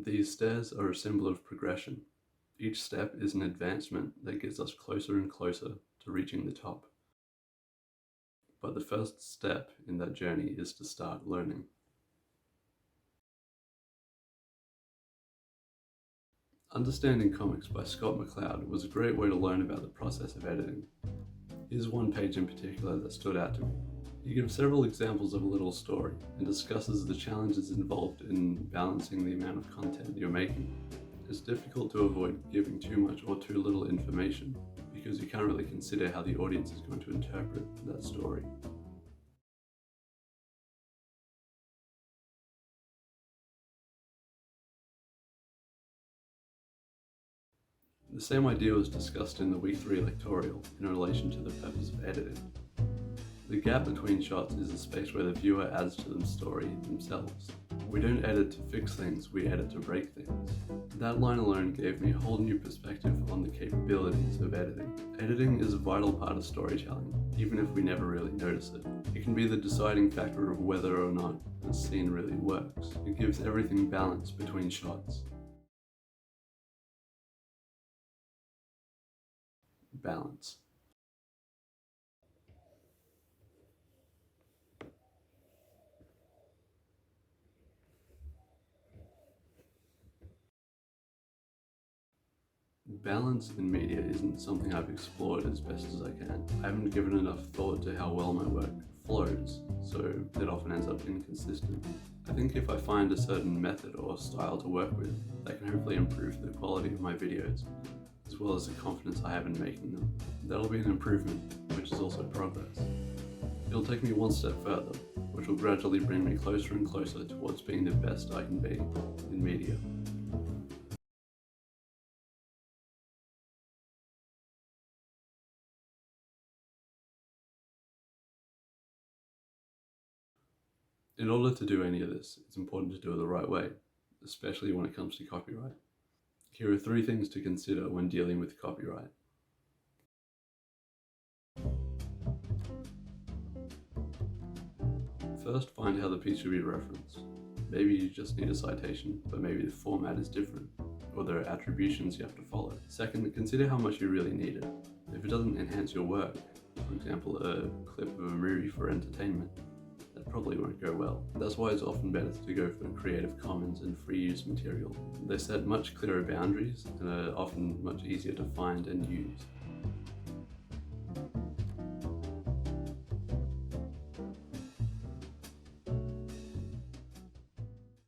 These stairs are a symbol of progression. Each step is an advancement that gets us closer and closer to reaching the top. But the first step in that journey is to start learning. Understanding Comics by Scott McCloud was a great way to learn about the process of editing. Here's one page in particular that stood out to me. He gives several examples of a little story and discusses the challenges involved in balancing the amount of content you're making. It's difficult to avoid giving too much or too little information because you can't really consider how the audience is going to interpret that story. The same idea was discussed in the Week 3 lectorial in relation to the purpose of editing. The gap between shots is a space where the viewer adds to the story themselves. We don't edit to fix things, we edit to break things. That line alone gave me a whole new perspective on the capabilities of editing. Editing is a vital part of storytelling, even if we never really notice it. It can be the deciding factor of whether or not a scene really works. It gives everything balance between shots. Balance. Balance in media isn't something I've explored as best as I can. I haven't given enough thought to how well my work flows, so it often ends up inconsistent. I think if I find a certain method or style to work with, that can hopefully improve the quality of my videos, as well as the confidence I have in making them. That'll be an improvement, which is also progress. It'll take me one step further, which will gradually bring me closer and closer towards being the best I can be in media. In order to do any of this, it's important to do it the right way, especially when it comes to copyright. Here are 3 things to consider when dealing with copyright. First, find how the piece should be referenced. Maybe you just need a citation, but maybe the format is different, or there are attributions you have to follow. Second, consider how much you really need it. If it doesn't enhance your work, for example, a clip of a movie for entertainment, that probably won't go well. That's why it's often better to go for Creative Commons and free use material. They set much clearer boundaries and are often much easier to find and use.